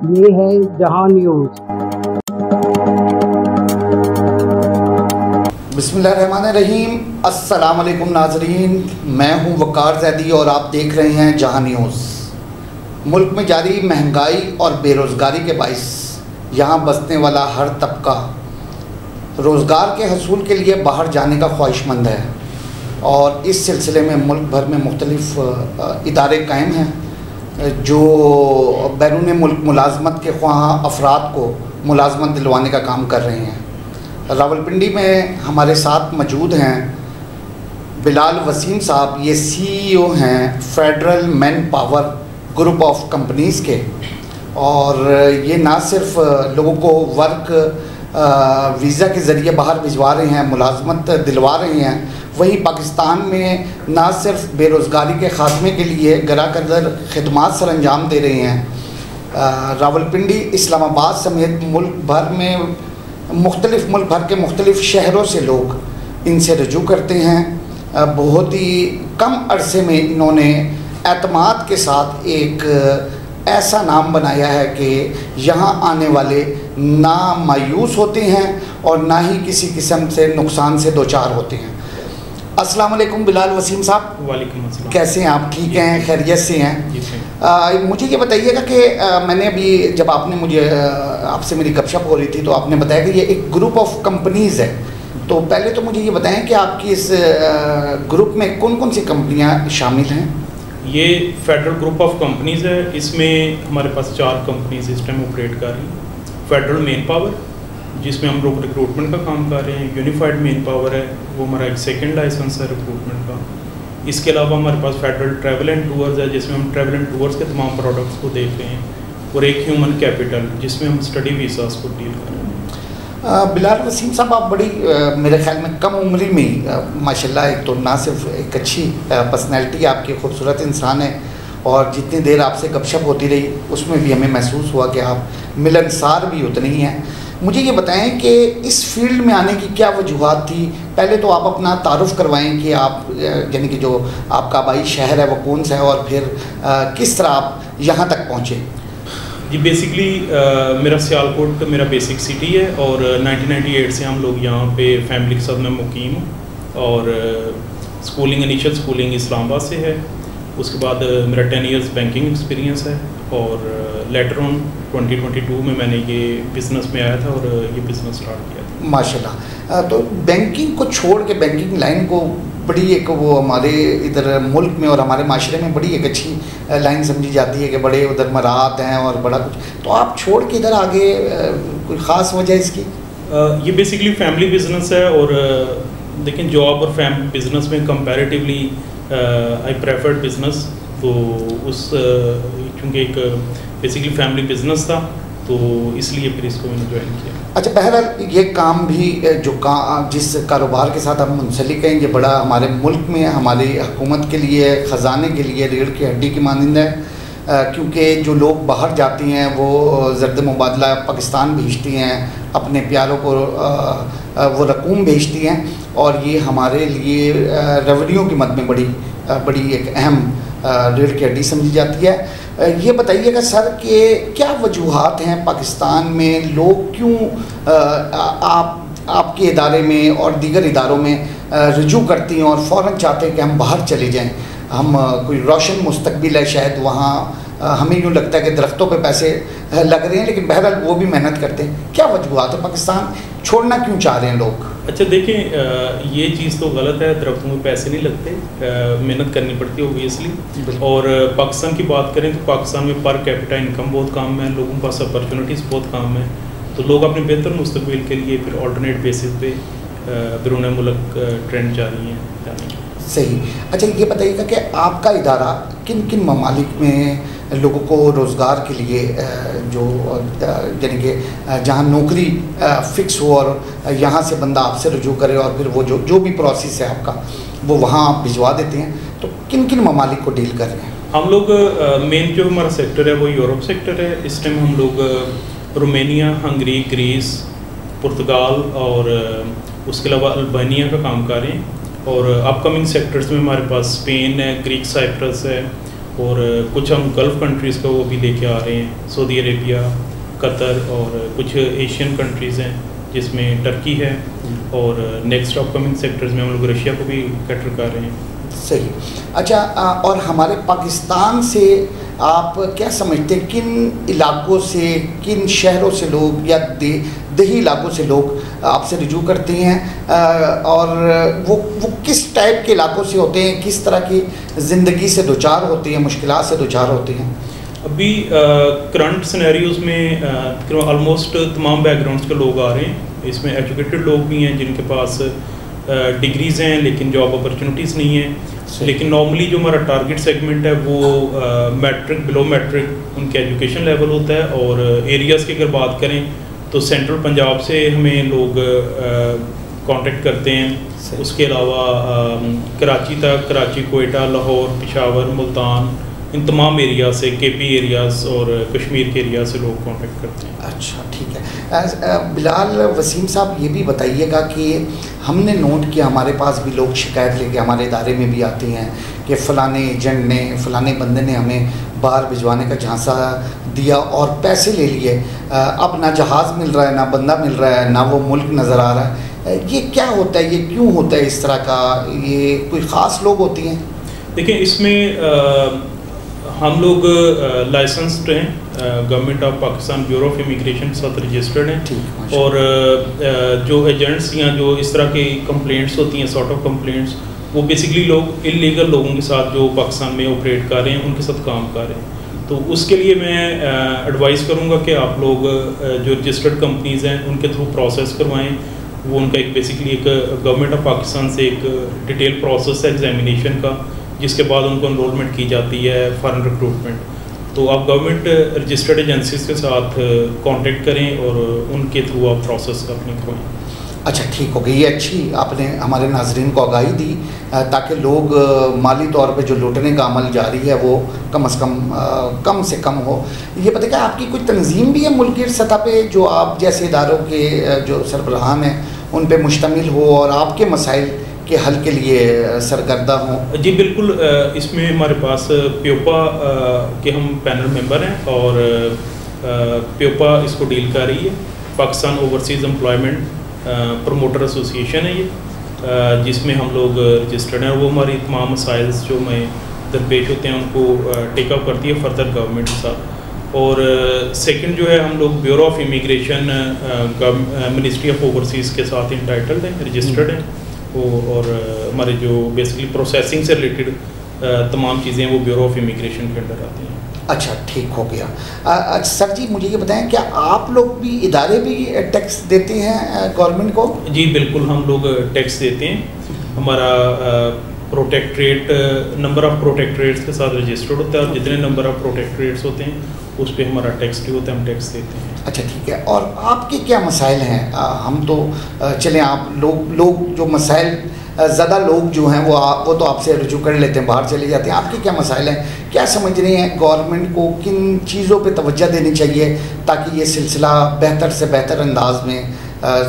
یہ ہے جہاں نیوز۔ بسم اللہ الرحمن الرحیم۔ السلام علیکم ناظرین، میں ہوں وقار زیدی اور آپ دیکھ رہے ہیں جہاں نیوز۔ ملک میں جاری مہنگائی اور بے روزگاری کے باعث یہاں بسنے والا ہر طبقہ روزگار کے حصول کے لیے باہر جانے کا خواہش مند ہے، اور اس سلسلے میں ملک بھر میں مختلف ادارے قائم ہیں جو بیرون ملک ملازمت کے خواہاں افراد کو ملازمت دلوانے کا کام کر رہے ہیں۔ راولپنڈی میں ہمارے ساتھ موجود ہیں بلال وسیم صاحب، یہ CEO ہیں federal man power group of companies کے، اور یہ نہ صرف لوگوں کو ورک ویزا کے ذریعے باہر بھجوا رہے ہیں، ملازمت دلوا رہے ہیں، وہیں پاکستان میں نہ صرف بے روزگاری کے خاتمے کے لیے گرا قدر خدمات سر انجام دے رہے ہیں۔ راولپنڈی، اسلام آباد سمیت ملک بھر کے مختلف شہروں سے لوگ ان سے رجوع کرتے ہیں۔ بہت ہی کم عرصے میں انہوں نے اعتماد کے ساتھ ایک ایسا نام بنایا ہے کہ یہاں آنے والے نہ مایوس ہوتے ہیں اور نہ ہی کسی قسم سے نقصان سے دوچار ہوتے ہیں۔ السلام علیکم بلال وسیم صاحب۔ وعلیکم السلام۔ کیسے ہیں آپ؟ ٹھیک ہیں، خیریت سے ہیں؟ مجھے یہ بتائیے گا کہ میں نے ابھی جب آپ سے میری گپ شپ ہو رہی تھی تو آپ نے بتایا کہ یہ ایک گروپ آف کمپنیز ہے، تو پہلے تو مجھے یہ بتائیں کہ آپ کی اس گروپ میں کون کون سی کمپنیاں شامل ہیں؟ یہ فیڈرل گروپ آف کمپنیز ہے، اس میں ہمارے پاس 4 کمپنیز اس ٹائم آپریٹ کر رہی ہیں۔ فیڈرل مین پاور، جس میں ہم لوگ ریکروٹمنٹ کا کام کر رہے ہیں۔ یونیفائڈ مین پاور ہے، وہ ہمارا ایک سیکنڈ لائسنس ہے ریکروٹمنٹ کا۔ اس کے علاوہ ہمارے پاس فیڈرل ٹریول اینڈ ٹورز ہے، جس میں ہم ٹریول اینڈ ٹورز کے تمام پروڈکٹس کو دیکھ رہے ہیں، اور ایک ہیومن کیپٹل، جس میں ہم اسٹڈی ویزاز کو ڈیل کر رہے ہیں۔ بلال وسیم صاحب، آپ بڑی میرے خیال میں کم عمری میں ہی ماشاءاللہ ایک تو نہ صرف ایک اچھی پرسنالٹی آپ کی، خوبصورت انسان ہے، اور جتنی دیر آپ سے گپ شپ ہوتی رہی اس میں بھی ہمیں محسوس ہوا کہ آپ ملنسار بھی اتنے ہی ہیں۔ مجھے یہ بتائیں کہ اس فیلڈ میں آنے کی کیا وجوہات تھی؟ پہلے تو آپ اپنا تعارف کروائیں کہ آپ یعنی کہ جو آپ کا آبائی شہر ہے وہ کون سا ہے، اور پھر کس طرح آپ یہاں تک پہنچے؟ جی، بیسکلی میرا سیالکوٹ میرا بیسک سٹی ہے، اور 1998 سے ہم لوگ یہاں پہ فیملی کے ساتھ میں مقیم ہوں، اور انیشیل سکولنگ اسلام آباد سے ہے۔ اس کے بعد میرا 10 ایئرس بینکنگ ایکسپیرینس ہے، اور لیٹر آن 2022 میں نے یہ بزنس میں آیا تھا اور یہ بزنس اسٹارٹ کیا تھا۔ ماشاءاللہ۔ تو بینکنگ کو چھوڑ کے بینکنگ لائن کو بڑی ایک وہ ہمارے ادھر ملک میں اور ہمارے معاشرے میں بڑی ایک اچھی لائن سمجھی جاتی ہے کہ بڑے ادھر مراحت ہیں اور بڑا کچھ، تو آپ چھوڑ کے ادھر آگے کوئی خاص وجہ اس کی؟ یہ بیسکلی فیملی بزنس ہے، اور دیکھیں جاب اور بزنس میں کمپیریٹیولی آئی پریفرڈ بزنس، تو اس چونکہ ایک بیسکلی فیملی بزنس تھا تو اس لیے پھر اس کو میں نے جوائن کیا۔ اچھا، بہرحال یہ کام بھی جس کاروبار کے ساتھ ہم منسلک ہیں، یہ بڑا ہمارے ملک میں ہماری حکومت کے لیے، خزانے کے لیے ریڑھ کی ہڈی کی مانند ہے، کیونکہ جو لوگ باہر جاتی ہیں وہ زرد مبادلہ پاکستان بھیجتی ہیں، اپنے پیاروں کو وہ رقوم بھیجتی ہیں، اور یہ ہمارے لیے ریونیو کی مد میں بڑی ایک اہم ریڑھ کی ہڈی سمجھی جاتی ہے۔ یہ بتائیے گا سر کہ کیا وجوہات ہیں پاکستان میں لوگ کیوں آپ کے ادارے میں اور دیگر اداروں میں رجوع کرتی ہیں اور فوراً چاہتے ہیں کہ ہم باہر چلے جائیں؟ ہم کوئی روشن مستقبل ہے شاید وہاں، ہمیں یوں لگتا ہے کہ درختوں پہ پیسے لگ رہے ہیں، لیکن بہرحال وہ بھی محنت کرتے ہیں۔ کیا وجوہات ہے پاکستان چھوڑنا کیوں چاہ رہے ہیں لوگ؟ اچھا دیکھیں، یہ چیز تو غلط ہے، درختوں میں پیسے نہیں لگتے، محنت کرنی پڑتی ہے اوبویسلی۔ اور پاکستان کی بات کریں تو پاکستان میں پر کیپٹا انکم بہت کم ہے، لوگوں کے پاس اپرچونیٹیز بہت کم ہیں، تو لوگ اپنے بہتر مستقبل کے لیے پھر آلٹرنیٹ بیسس پہ بیرون ملک ٹرینڈ جاری ہیں جانے کی۔ صحیح۔ اچھا یہ بتائیے گا کہ آپ کا ادارہ کن کن ممالک میں لوگوں کو روزگار کے لیے جو یعنی کہ جہاں نوکری فکس ہو اور یہاں سے بندہ آپ سے رجوع کرے اور پھر وہ جو بھی پروسیس ہے آپ کا وہ وہاں آپ بھجوا دیتے ہیں، تو کن کن ممالک کو ڈیل کر رہے ہیں؟ ہم لوگ مین جو ہمارا سیکٹر ہے وہ یورپ سیکٹر ہے۔ اس ٹائم ہم لوگ رومینیا، ہنگری، گریس، پرتگال اور اس کے علاوہ البانیہ کا کام کر رہے ہیں، اور اپ کمنگ سیکٹرز میں ہمارے پاس اسپین ہے، گریک سائپرس ہے، اور کچھ ہم گلف کنٹریز کا وہ بھی لے کے آ رہے ہیں، سعودی عربیہ، قطر، اور کچھ ایشین کنٹریز ہیں جس میں ٹرکی ہے، اور نیکسٹ اپ کمنگ سیکٹرز میں ہم لوگ رشیا کو بھی کیٹر کر رہے ہیں۔ صحیح، اچھا، اور ہمارے پاکستان سے آپ کیا سمجھتے ہیں کن علاقوں سے، کن شہروں سے لوگ یا دیہی علاقوں سے لوگ آپ سے رجوع کرتے ہیں، اور وہ کس ٹائپ کے علاقوں سے ہوتے ہیں، کس طرح کی زندگی سے دوچار ہوتے ہیں، مشکلات سے دوچار ہوتے ہیں؟ ابھی کرنٹ سینیریوز میں آلموسٹ تمام بیک گراؤنڈس کے لوگ آ رہے ہیں، اس میں ایجوکیٹڈ لوگ بھی ہیں جن کے پاس ڈگریز ہیں لیکن جاب اپرچونیٹیز نہیں ہیں، لیکن نارملی جو ہمارا ٹارگٹ سیگمنٹ ہے وہ میٹرک، بلو میٹرک ان کے ایجوکیشن لیول ہوتا ہے، اور ایریاز کی اگر بات کریں تو سینٹرل پنجاب سے ہمیں لوگ کانٹیکٹ کرتے ہیں، اس کے علاوہ کراچی تک، کراچی، کوئٹہ، لاہور، پشاور، ملتان، ان تمام ایریا سے، کے پی ایریاز اور کشمیر کے ایریا سے لوگ کانٹیکٹ کرتے ہیں۔ اچھا، ٹھیک ہے۔ بلال وسیم صاحب، یہ بھی بتائیے گا کہ ہم نے نوٹ کیا ہمارے پاس بھی لوگ شکایت لے کے ہمارے ادارے میں بھی آتے ہیں کہ فلانے ایجنٹ نے، فلانے بندے نے ہمیں باہر بھجوانے کا جھانسا دیا اور پیسے لے لیے، اب نہ جہاز مل رہا ہے، نہ بندہ مل رہا ہے، نہ وہ ملک نظر آ رہا ہے۔ یہ کیا ہوتا ہے، یہ کیوں ہوتا ہے اس طرح کا؟ یہ کوئی خاص لوگ ہوتی ہیں؟ دیکھیں، اس میں ہم لوگ لائسنسڈ ہیں، government of Pakistan bureau of immigration کے ساتھ رجسٹرڈ ہیں، اور جو ایجنٹس یا جو اس طرح کی کمپلینٹس ہوتی ہیں، سارٹ آف کمپلینٹس، وہ بیسکلی لوگ انلیگل لوگوں کے ساتھ جو پاکستان میں آپریٹ کر رہے ہیں ان کے ساتھ کام کر رہے ہیں۔ تو اس کے لیے میں ایڈوائز کروں گا کہ آپ لوگ جو رجسٹرڈ کمپنیز ہیں ان کے تھرو پروسیس کروائیں۔ وہ ان کا ایک بیسکلی ایک گورنمنٹ آف پاکستان سے ایک ڈیٹیل پروسیس ہے ایگزامینیشن کا، جس کے بعد ان کو انرولمنٹ کی جاتی ہے، فارن ریکروٹمنٹ۔ تو آپ گورنمنٹ رجسٹرڈ ایجنسیز کے ساتھ کانٹیکٹ کریں اور ان کے تھرو آپ پروسیس اپنی کروائیں۔ اچھا، ٹھیک ہو گئی، یہ اچھی آپ نے ہمارے ناظرین کو آگاہی دی تاکہ لوگ مالی طور پہ جو لوٹنے کا عمل جاری ہے وہ کم از کم کم سے کم ہو۔ یہ بتائیں کہ آپ کی کوئی تنظیم بھی ہے ملکی سطح پہ جو آپ جیسے اداروں کے جو سربراہان ہیں ان پہ مشتمل ہو اور آپ کے مسائل کے حل کے لیے سرگردہ ہوں؟ جی بالکل، اس میں ہمارے پاس پیوپا کے ہم پینل ممبر ہیں، اور پیوپا اس کو ڈیل کر رہی ہے، Pakistan overseas employment promoter association ہے یہ، جس میں ہم لوگ رجسٹرڈ ہیں، اور وہ ہماری تمام مسائل جو میں درپیش ہوتے ہیں ان کو ٹیک اپ کرتی ہے فردر گورنمنٹ کے ساتھ۔ اور سیکنڈ جو ہے ہم لوگ bureau of immigration ministry of overseas کے ساتھ انٹائٹلڈ ہیں، رجسٹرڈ ہیں وہ، اور ہمارے جو بیسکلی پروسیسنگ سے ریلیٹڈ تمام چیزیں وہ بیورو آف امیگریشن کے انڈر آتی ہیں۔ اچھا، ٹھیک ہو گیا۔ سر جی مجھے یہ بتائیں کیا آپ لوگ بھی ادارے بھی ٹیکس دیتے ہیں گورنمنٹ کو؟ جی بالکل، ہم لوگ ٹیکس دیتے ہیں، ہمارا پروٹیکٹریٹ نمبر آف پروٹیکٹریٹس کے ساتھ رجسٹرڈ ہوتا ہے، اور جتنے نمبر آف پروٹیکٹریٹس ہوتے ہیں اس پہ ہمارا ٹیکس ڈیو ہوتا ہے، ہم ٹیکس دیتے ہیں۔ اچھا، ٹھیک ہے۔ اور آپ کے کیا مسائل ہیں؟ ہم تو چلیں، آپ لوگ جو مسائل زیادہ لوگ جو ہیں وہ تو آپ سے رجوع کر لیتے ہیں، باہر چلے جاتے ہیں۔ آپ کے کیا مسائل ہیں؟ کیا سمجھ رہے ہیں گورنمنٹ کو کن چیزوں پہ توجہ دینی چاہیے تاکہ یہ سلسلہ بہتر سے بہتر انداز میں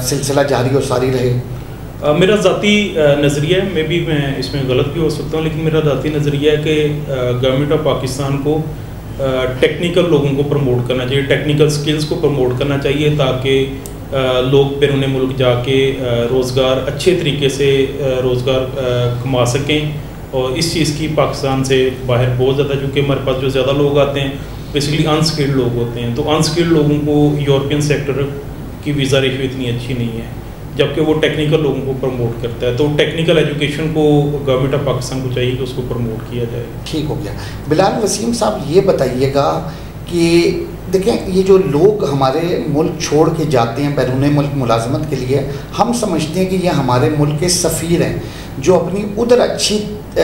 سلسلہ جاری و ساری رہے؟ میرا ذاتی نظریہ ہے، میں اس میں غلط بھی ہو سکتا ہوں، لیکن میرا ذاتی نظریہ ہے کہ گورنمنٹ آف پاکستان کو ٹیکنیکل لوگوں کو پروموٹ کرنا چاہیے، ٹیکنیکل سکلز کو پروموٹ کرنا چاہیے، تاکہ لوگ بیرون ملک جا کے روزگار اچھے طریقے سے روزگار کما سکیں۔ اور اس چیز کی پاکستان سے باہر بہت زیادہ، چونکہ ہمارے پاس جو زیادہ لوگ آتے ہیں بیسکلی انسکلڈ لوگ ہوتے ہیں، تو انسکلڈ لوگوں کو یورپین سیکٹر کی ویزا ریشو اتنی اچھی نہیں ہے، جبکہ وہ ٹیکنیکل لوگوں کو پروموٹ کرتا ہے۔ تو ٹیکنیکل ایجوکیشن کو گورنمنٹ آف پاکستان کو چاہیے کہ اس کو پروموٹ کیا جائے۔ ٹھیک ہو گیا۔ بلال وسیم صاحب یہ بتائیے گا کہ دیکھیں یہ جو لوگ ہمارے ملک چھوڑ کے جاتے ہیں بیرون ملک ملازمت کے لیے، ہم سمجھتے ہیں کہ یہ ہمارے ملک کے سفیر ہیں جو اپنی ادھر اچھی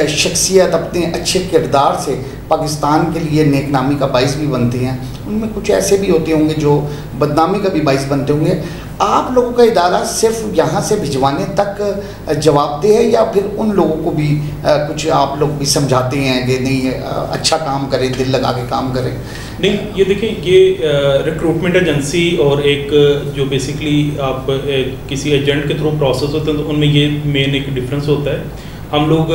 شخصیت، اپنے اچھے کردار سے پاکستان کے لیے نیک نامی کا باعث بھی بنتے ہیں۔ ان میں کچھ ایسے بھی ہوتے ہوں گے جو بدنامی کا بھی باعث بنتے ہوں گے۔ آپ لوگوں کا ادارہ صرف یہاں سے بھجوانے تک جواب دہ ہے یا پھر ان لوگوں کو بھی کچھ آپ لوگ بھی سمجھاتے ہیں کہ نہیں اچھا کام کریں، دل لگا کے کام کریں؟ نہیں، یہ دیکھیں، یہ ریکروٹمنٹ ایجنسی اور ایک جو بیسکلی آپ کسی ایجنٹ کے تھرو پروسیس ہوتے ہیں تو ان میں یہ مین ایک ڈفرینس ہوتا ہے۔ ہم لوگ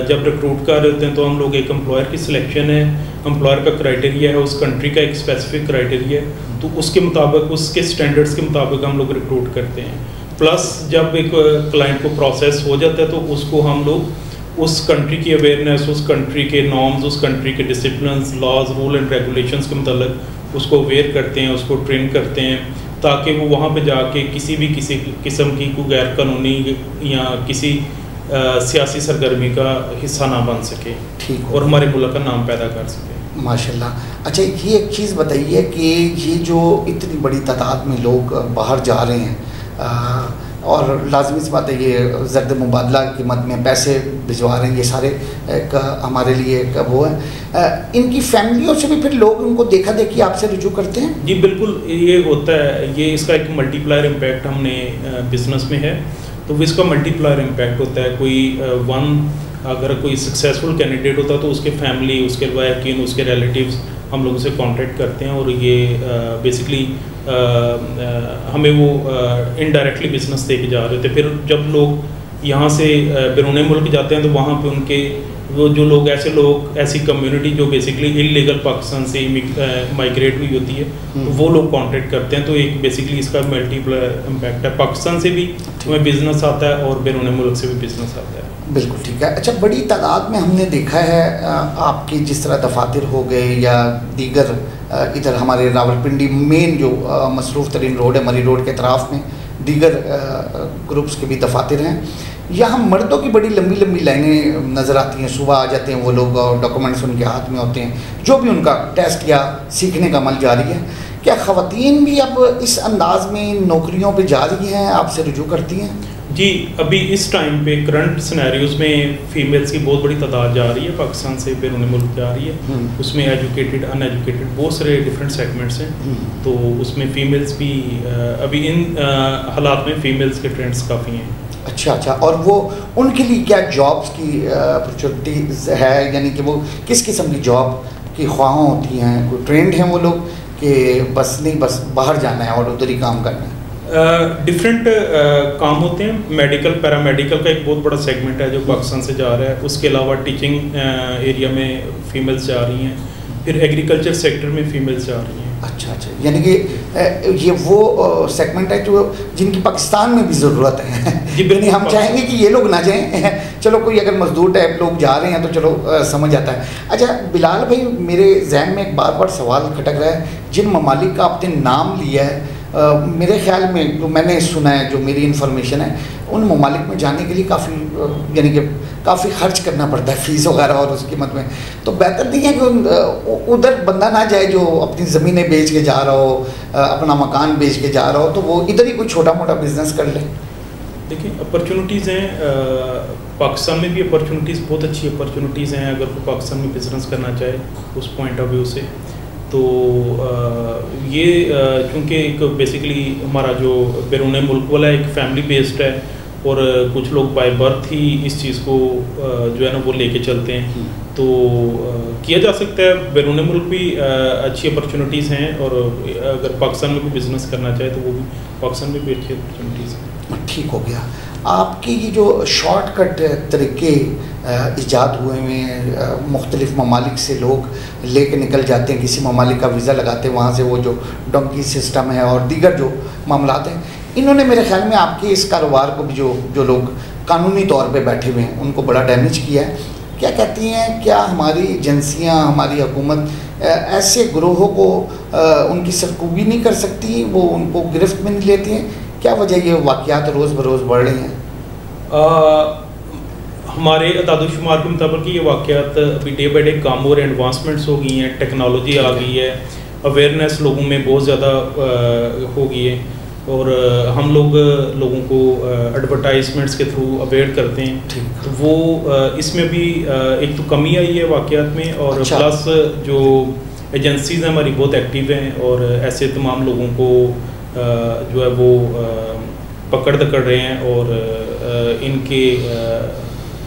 جب ریکروٹ کر رہے ہوتے ہیں تو ہم لوگ ایک امپلائر کی سلیکشن ہے, امپلائر کا کرائٹیریا ہے, اس کنٹری کا ایک اسپیسیفک کرائٹیریا ہے, تو اس کے مطابق اس کے اسٹینڈرڈس کے مطابق ہم لوگ ریکروٹ کرتے ہیں. پلس جب ایک کلائنٹ کو پروسیس ہو جاتا ہے تو اس کو ہم لوگ اس کنٹری کی اویئرنیس, اس کنٹری کے نارمز, اس کنٹری کے disciplines, laws, rule and regulations کے متعلق اس کو اویئر کرتے ہیں, اس کو ٹرین کرتے ہیں, تاکہ وہ وہاں پہ جا کے کسی قسم کی کوئی غیر قانونی یا کسی سیاسی سرگرمی کا حصہ نہ بن سکے اور ہمارے ملک کا نام پیدا کر سکے. ماشاء اللہ. اچھا یہ ایک چیز بتائیے کہ یہ جو اتنی بڑی تعداد میں لوگ باہر جا رہے ہیں اور لازمی سی بات ہے یہ زرد مبادلہ قیمت میں پیسے بھجوا رہے ہیں, یہ سارے ایک ہمارے لیے ایک وہ ہے, ان کی فیملیوں سے بھی پھر لوگ ان کو دیکھا دیکھی آپ سے رجوع کرتے ہیں؟ جی بالکل, یہ ہوتا ہے, یہ اس کا ایک ملٹی پلائر امپیکٹ ہم نے بزنس میں ہے, تو اس کا ملٹی پلائر امپیکٹ ہوتا ہے. اگر کوئی سکسیزفل کینڈیڈیٹ ہوتا ہے تو اس کے فیملی, اس کے لائقین, اس کے ریلیٹیوز ہم لوگوں سے کانٹیکٹ کرتے ہیں, اور یہ بیسکلی ہمیں وہ انڈائریکٹلی بزنس دے کے جا رہے ہوتے ہیں. پھر جب لوگ یہاں سے بیرون ملک جاتے ہیں تو وہاں پہ ان کے وہ جو لوگ ایسی کمیونٹی جو بیسکلی انلیگل پاکستان سے مائگریٹ ہوئی ہوتی ہے, وہ لوگ کانٹیکٹ کرتے ہیں. تو ایک بیسکلی اس کا ملٹی پلائر امپیکٹ ہے, پاکستان سے بھی ہمیں بزنس آتا ہے اور بیرون ملک سے بھی بزنس آتا ہے. بالکل ٹھیک ہے. اچھا بڑی تعداد میں ہم نے دیکھا ہے آپ کی جس طرح دفاتر ہو گئے یا دیگر ادھر ہمارے راولپنڈی مین جو مصروف ترین روڈ ہے مری روڈ کے اطراف میں دیگر گروپس کے بھی دفاتر ہیں, یہاں مردوں کی بڑی لمبی لمبی لائنیں نظر آتی ہیں. صبح آ جاتے ہیں وہ لوگ اور ڈاکومنٹس ان کے ہاتھ میں ہوتے ہیں, جو بھی ان کا ٹیسٹ یا سیکھنے کا عمل جاری ہے. کیا خواتین بھی اب اس انداز میں نوکریوں پہ جا رہی ہیں, آپ سے رجوع کرتی ہیں؟ جی ابھی اس ٹائم پہ کرنٹ سینیریوز میں فیمیلز کی بہت بڑی تعداد جا رہی ہے, پاکستان سے بیرون ملک جا رہی ہے. اس میں ایجوکیٹڈ, ان ایجوکیٹڈ بہت سارے ڈفرینٹ سیگمنٹس ہیں, تو اس میں فیمیلز بھی ابھی ان حالات میں فیمیلز کے ٹرینڈس کافی ہیں. اچھا. اور وہ ان کے لیے کیا جابس کی اپرچونیٹیز ہے, یعنی کہ وہ کس قسم کی جاب کی خواہاں ہوتی ہیں؟ کوئی ٹرینڈ ہیں وہ لوگ کہ بس باہر جانا ہے اور ادھر ہی کام کرنا ہے؟ ڈفرینٹ کام ہوتے ہیں. میڈیکل, پیرامیڈیکل کا ایک بہت بڑا سیگمنٹ ہے جو پاکستان سے جا رہا ہے. اس کے علاوہ ٹیچنگ ایریا میں فیمیلز جا رہی ہیں, پھر ایگریکلچر سیکٹر میں فیمیلز جا رہی ہیں. اچھا, یعنی کہ یہ وہ سیگمنٹ ہے جو جن کی پاکستان میں بھی ضرورت ہے. یعنی ہم چاہیں گے کہ یہ لوگ نہ جائیں, چلو کوئی اگر مزدور ٹائپ لوگ جا رہے ہیں تو چلو سمجھ آتا ہے. اچھا بلال بھائی, میرے ذہن میں ایک بار سوال کھٹک رہا ہے, جن ممالک کا آپ نے نام لیا ہے میرے خیال میں جو میں نے سنا ہے, جو میری انفارمیشن ہے, ان ممالک میں جانے کے لیے کافی خرچ کرنا پڑتا ہے, فیس وغیرہ اور اس قیمت میں. تو بہتر نہیں ہے کہ ادھر بندہ نہ جائے جو اپنی زمینیں بیچ کے جا رہا ہو, اپنا مکان بیچ کے جا رہا ہو, تو وہ ادھر ہی کوئی چھوٹا موٹا بزنس کر لے؟ دیکھیں اپرچونیٹیز ہیں پاکستان میں بھی, اپرچونیٹیز بہت اچھی اپرچونیٹیز ہیں اگر کوئی پاکستان میں بزنس کرنا چاہے اس پوائنٹ آف ویو سے. تو یہ چونکہ ایک بیسکلی ہمارا جو بیرون ملک والا ایک فیملی بیسڈ ہے, اور کچھ لوگ بائی برتھ ہی اس چیز کو جو ہے نا وہ لے کے چلتے ہیں, تو کیا جا سکتا ہے. بیرون ملک بھی اچھی اپرچونیٹیز ہیں, اور اگر پاکستان میں کوئی بزنس کرنا چاہے تو وہ بھی پاکستان میں بھی اچھی اپرچونیٹیز ہیں. ٹھیک ہو گیا. آپ کی یہ جو شارٹ کٹ طریقے ایجاد ہوئے ہیں, مختلف ممالک سے لوگ لے کے نکل جاتے ہیں, کسی ممالک کا ویزا لگاتے ہیں, وہاں سے وہ جو ڈونکی سسٹم ہے اور دیگر جو معاملات ہیں, انہوں نے میرے خیال میں آپ کے اس کاروبار کو بھی جو لوگ قانونی طور پہ بیٹھے ہوئے ہیں ان کو بڑا ڈیمیج کیا ہے. کیا کہتی ہیں, کیا ہماری ایجنسیاں, ہماری حکومت ایسے گروہوں کو ان کی سرکوبی نہیں کر سکتی, وہ ان کو گرفت میں نہیں لیتی ہیں؟ کیا وجہ یہ واقعات روز بروز بڑھ رہی ہیں؟ ہمارے اعداد و شمار کے مطابق یہ واقعات ابھی ڈے بائی ڈے کام ہو رہے ہیں, ایڈوانسمنٹس ہو گئی ہیں, ٹیکنالوجی آ گئی ہے, اویئرنیس لوگوں میں بہت زیادہ ہو گئی ہے, اور ہم لوگوں کو ایڈورٹائزمنٹس کے تھرو اویئر کرتے ہیں. تو وہ اس میں بھی ایک تو کمی آئی ہے واقعات میں, اور پلس جو ایجنسیز ہیں ہماری بہت ایکٹیو ہیں, اور ایسے تمام لوگوں کو جو ہے وہ پکڑ دکڑ رہے ہیں اور ان کے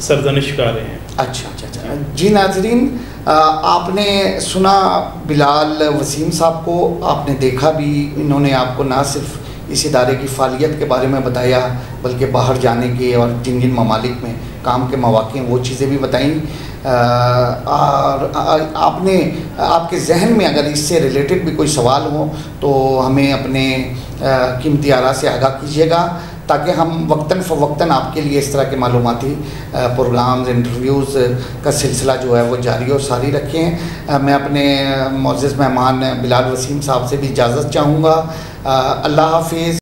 سرزنش کر رہے ہیں. اچھا. جی ناظرین, آپ نے سنا بلال وسیم صاحب کو, آپ نے دیکھا بھی, انہوں نے آپ کو نہ صرف اس ادارے کی فعالیت کے بارے میں بتایا بلکہ باہر جانے کے اور جن ممالک میں کام کے مواقع ہیں وہ چیزیں بھی بتائیں، اور آپ کے ذہن میں اگر اس سے ریلیٹڈ بھی کوئی سوال ہو تو ہمیں اپنے قیمتی آراء سے آگاہ کیجیے گا، تاکہ ہم وقتاً فوقتاً آپ کے لیے اس طرح کے معلوماتی پروگرامز، انٹرویوز کا سلسلہ جو ہے وہ جاری اور ساری رکھیں۔ میں اپنے معزز مہمان بلال وسیم صاحب سے بھی اجازت چاہوں گا۔ اللہ حافظ۔